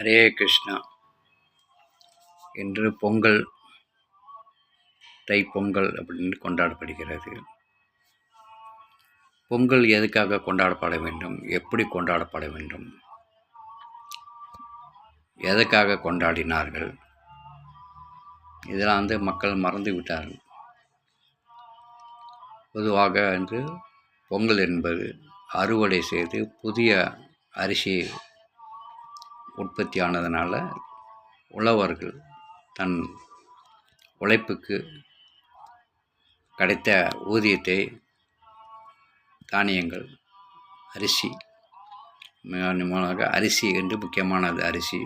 ஹரே கிருஷ்ணா. இன்று பொங்கல், தைப்பொங்கல் அப்படின்னு கொண்டாடப்படுகிறது. பொங்கல் எதுக்காக கொண்டாடப்பட வேண்டும், எப்படி கொண்டாடப்பட வேண்டும், எதுக்காக கொண்டாடினார்கள், இதெல்லாம் மக்கள் மறந்து விட்டார்கள். பொதுவாக இன்று பொங்கல் என்பது அறுவடை செய்து புதிய அரிசி உற்பத்தி ஆனதுனால உழவர்கள் தன் உழைப்புக்கு கிடைத்த ஊதியத்தை தானியங்கள், அரிசி, அரிசி என்று முக்கியமானது அரிசி.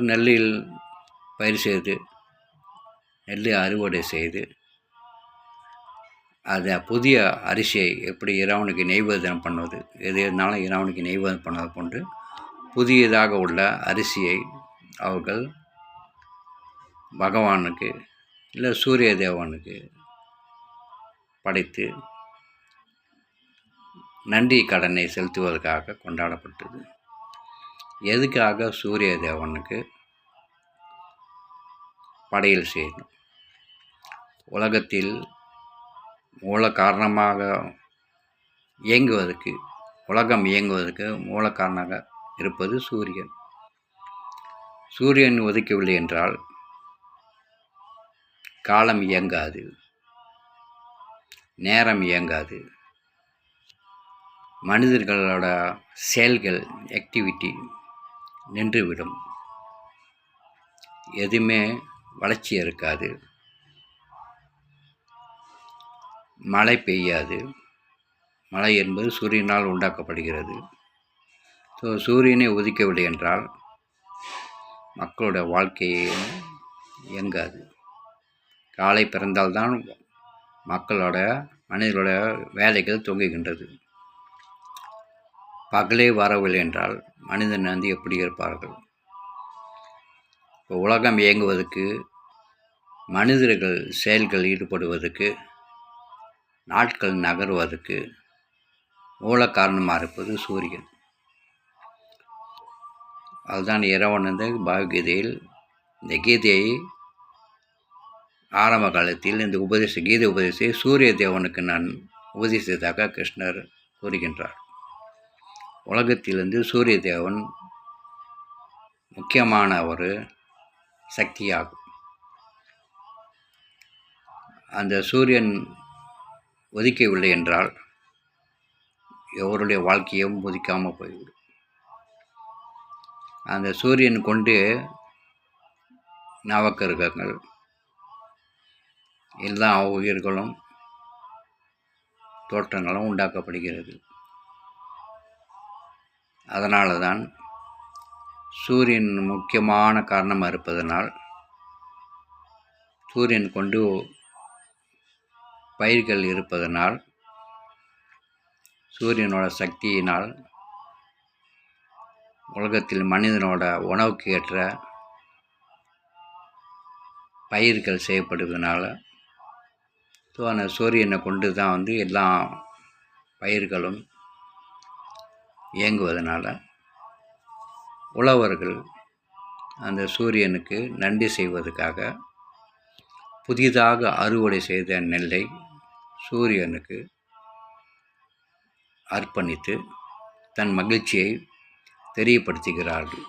நெல்லில் பயிர் செய்து நெல் அறுவடை செய்து அதை புதிய அரிசியை எப்படி இறைவனுக்கு நெய்வேத்தியம் பண்ணுவது, எது இருந்தாலும் இறைவனுக்கு நெய்வேத்தியம் பண்ணுவது போன்று புதியதாக உள்ள அரிசியை அவர்கள் பகவானுக்கு இல்லை சூரிய தேவனுக்கு படைத்து நன்றி கடனை செலுத்துவதற்காக கொண்டாடப்பட்டது. எதுக்காக சூரிய தேவனுக்கு படையல் செய்யணும்? உலகத்தில் மூல காரணமாக இயங்குவதற்கு, உலகம் இயங்குவதற்கு மூல காரணமாக இருப்பது சூரியன். சூரியன் ஒதுக்கவில்லை என்றால் காலம் இயங்காது, நேரம் இயங்காது, மனிதர்களோட செயல்கள், ஆக்டிவிட்டி நின்றுவிடும், எதுவுமே வளர்ச்சி இருக்காது, மழை பெய்யாது. மழை என்பது சூரியனால் உண்டாக்கப்படுகிறது. சூரியனை ஒதுக்கவில்லை என்றால் மக்களோட வாழ்க்கையே இயங்காது. காலை பிறந்தால்தான் மனிதர்களோட வேலைகள் தொங்குகின்றது. பகலே வரவில்லை என்றால் மனிதன் எப்படி இருப்பார்கள்? இப்போ உலகம் இயங்குவதற்கு, மனிதர்கள் செயல்கள் ஈடுபடுவதற்கு, நாட்கள் நகருவதற்கு மூல காரணமாக இருப்பது சூரியன். அதுதான் இறைவன் பகவத்கீதையில் இந்த கீதையை ஆரம்ப காலத்தில் இந்த கீதை உபதேசத்தை சூரிய தேவனுக்கு நான் உபதேசித்ததாக கிருஷ்ணர் கூறுகின்றார். உலகத்திலிருந்து சூரிய தேவன் முக்கியமான ஒரு சக்தியாகும். அந்த சூரியன் ஒதுக்கவில்லை என்றால் எவருடைய வாழ்க்கையும் ஒதுக்காமல் போய்விடும். அந்த சூரியன் கொண்டு நவக்கிரகங்கள், எல்லா உயிர்களும் தோற்றங்களும் உண்டாக்கப்படுகிறது. அதனால தான் சூரியன் முக்கியமான காரணமாக இருப்பதனால் சூரியன் கொண்டு பயிர்கள் இருப்பதனால் சூரியனோட சக்தியினால் உலகத்தில் மனிதனோட உணவுக்கு ஏற்ற பயிர்கள் செய்யப்படுவதனால அந்த சூரியனை கொண்டு தான் எல்லா பயிர்களும் இயங்குவதனால உழவர்கள் அந்த சூரியனுக்கு நன்றி செய்வதற்காக புதிதாக அறுவடை செய்த நெல்லை சூரியனுக்கு அர்ப்பணித்து தன் மகிழ்ச்சியை தெரியப்படுத்துகிறார்கள்.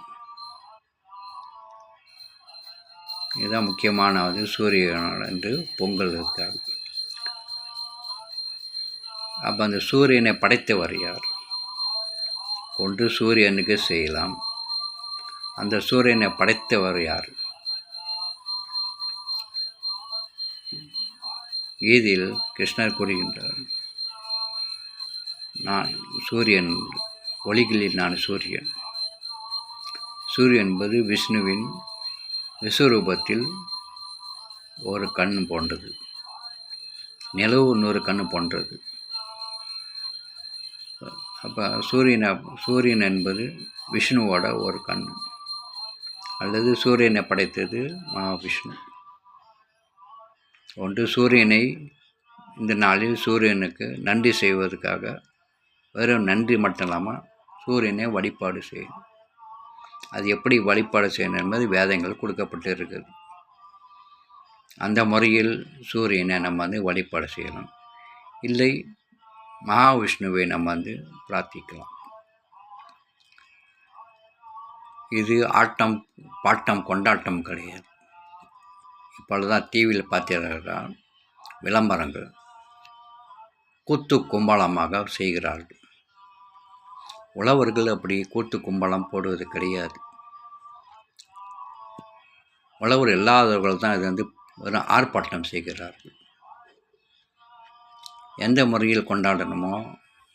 இதுதான் முக்கியமான சூரியனோட என்று பொங்கல் இருக்காங்க. அப்போ அந்த சூரியனை படைத்தவர் யார்? கொண்டு சூரியனுக்கு செய்யலாம். அந்த சூரியனை படைத்தவர் யார்? கீதையில் கிருஷ்ணர் கூறுகின்றார், நான் சூரியன், ஒளிகளில் நான் சூரியன். சூரியன் என்பது விஷ்ணுவின் விஸ்வரூபத்தில் ஒரு கண் போன்றது, நிலவு இன்னொரு கண் போன்றது. அப்போ சூரியன் என்பது விஷ்ணுவோட ஒரு கண், அல்லது சூரியனை படைத்தது மகாவிஷ்ணு. ஒன்று சூரியனை இந்த நாளில் சூரியனுக்கு நன்றி செய்வதற்காக வெறும் நன்றி மட்டும் இல்லாமல் சூரியனை வழிபாடு செய்யணும். அது எப்படி வழிபாடு செய்யணும் என்பது வேதங்கள் கொடுக்கப்பட்டு இருக்குது. அந்த முறையில் சூரியனை நம்ம வழிபாடு செய்யலாம். இல்லை மகாவிஷ்ணுவை நம்ம பிரார்த்திக்கலாம். இது ஆட்டம் பாட்டம் கொண்டாட்டம் கிடையாது. இப்பொழுதுதான் டிவியில் பார்த்தீர்களா விளம்பரங்கள் கூத்து கும்பலமாக செய்கிறார்கள். உழவர்கள் அப்படி கூத்து கும்பலம் போடுவது கிடையாது. உழவர் இல்லாதவர்கள் தான் இது வெறும் ஆர்ப்பாட்டம் செய்கிறார்கள். எந்த முறையில் கொண்டாடணுமோ,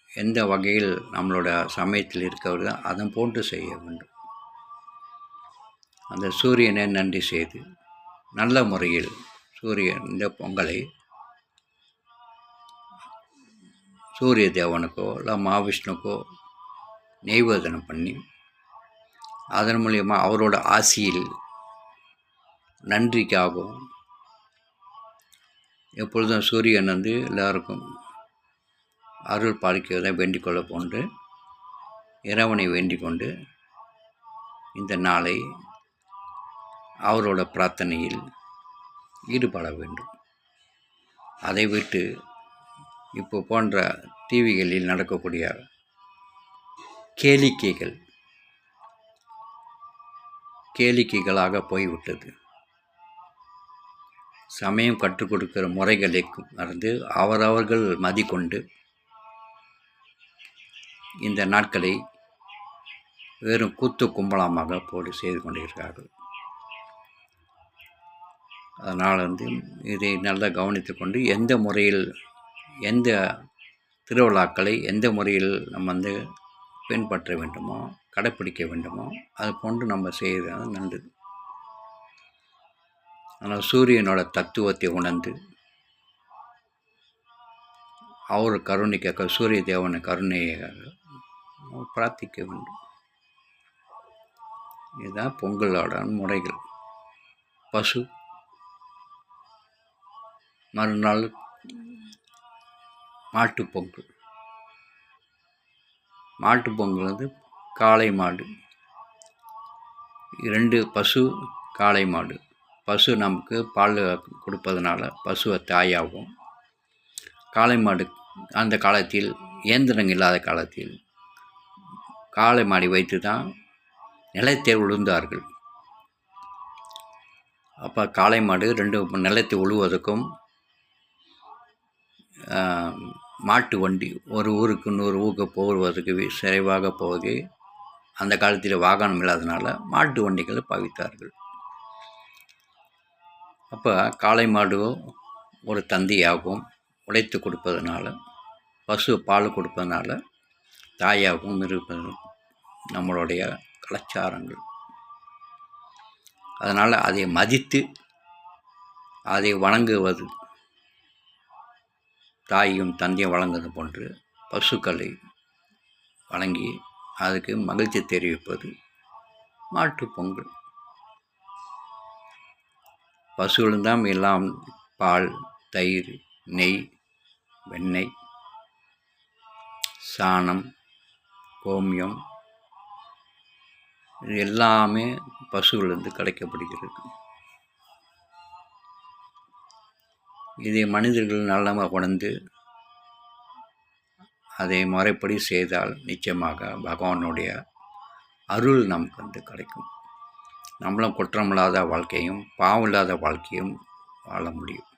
எந்த வகையில் நம்மளோட சமயத்தில் இருக்கிறதோ அதன் போன்று செய்ய வேண்டும். அந்த சூரியனை நன்றி செய்து நல்ல முறையில் இந்த பொங்கலை சூரிய தேவனுக்கோ இல்லை மகாவிஷ்ணுக்கோ நெய்வேதனம் பண்ணி அதன் மூலியமாக அவரோட ஆசியில் நன்றிக்காகவும் எப்பொழுதும் சூரியன் எல்லாருக்கும் அருள் பாலிக்கிறதை வேண்டிக் கொள்ள போன்று இறைவனை வேண்டிக் கொண்டு இந்த நாளை அவரோட பிரார்த்தனையில் ஈடுபட வேண்டும். அதை விட்டு இப்போ போன்ற டிவிகளில் நடக்கக்கூடிய கேளிக்கைகளாக போய்விட்டது. சமயம் கற்றுக் கொடுக்கிற முறைகளை மறந்து அவரவர்கள் மதிக்கொண்டு இந்த நாட்களை வெறும் கூத்து கும்பலமாக போட்டு செய்து கொண்டிருக்கிறார்கள். அதனால் இதை நல்லா கவனித்து கொண்டு எந்த முறையில் எந்த திருவிழாக்களை எந்த முறையில் நம்ம பின்பற்ற வேண்டுமோ கடைப்பிடிக்க வேண்டுமோ அது போன்று நம்ம செய்கிறது நல்லது. ஆனால் சூரியனோட தத்துவத்தை உணர்ந்து அவர் கருணைக்காக சூரிய தேவனை கருணையாக பிரார்த்திக்க வேண்டும். இதுதான் பொங்கலோட முறைகள். பசு மறுநாள் மாட்டுப்பொங்கல். மாட்டுப்பொங்கல் காளை மாடு, 2 பசு காளை மாடு. பசு நமக்கு பால் கொடுப்பதனால பசுவை தாயாகும். காளை மாடு அந்த காலத்தில் இயந்திரங்கள் இல்லாத காலத்தில் காளை மாடி வைத்து தான் நிலத்தை உழுந்தார்கள். அப்போ காளை மாடு 2 நிலத்தை உழுவதற்கும் மாட்டு வண்டி ஒரு ஊருக்கு இன்னொரு ஊருக்கு போவதற்கு விரைவாக போக அந்த காலத்தில் வாகனம் இல்லாதனால மாட்டு வண்டிகளை பாவித்தார்கள். அப்போ காளை மாடு ஒரு தந்தையாகவும் உழைத்து கொடுப்பதனால பசு பால் கொடுப்பதனால தாயாகவும் இருப்பது நம்மளுடைய கலாச்சாரங்கள். அதனால் அதை மதித்து அதை வணங்குவது தாயும் தந்தையும் வழங்குவது போன்று பசுக்களை வணங்கி அதுக்கு மகிழ்ச்சி தெரிவிப்பது மாட்டுப்பொங்கல். பசுவில்தான் எல்லாம் பால், தயிர், நெய், வெண்ணெய், சாணம், கோமியம் இது எல்லாமே பசுவிலிருந்து கிடைக்கப்படுகிறது. இதை மனிதர்கள் நல்லமாக உணர்ந்து அதை முறைப்படி செய்தால் நிச்சயமாக பகவானுடைய அருள் நமக்கு கிடைக்கும். நம்மளும் குற்றமில்லாத வாழ்க்கையும் பாவம் இல்லாத வாழ்க்கையும் வாழ முடியும்.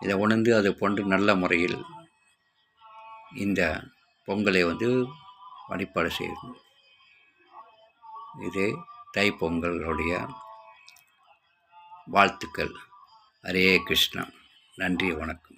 இதை உணர்ந்து அதை போன்று நல்ல முறையில் இந்த பொங்கலை வழிபாடு செய்யணும். இதே தைப்பொங்கலுடைய வாழ்த்துக்கள். ஹரே கிருஷ்ணா. நன்றி, வணக்கம்.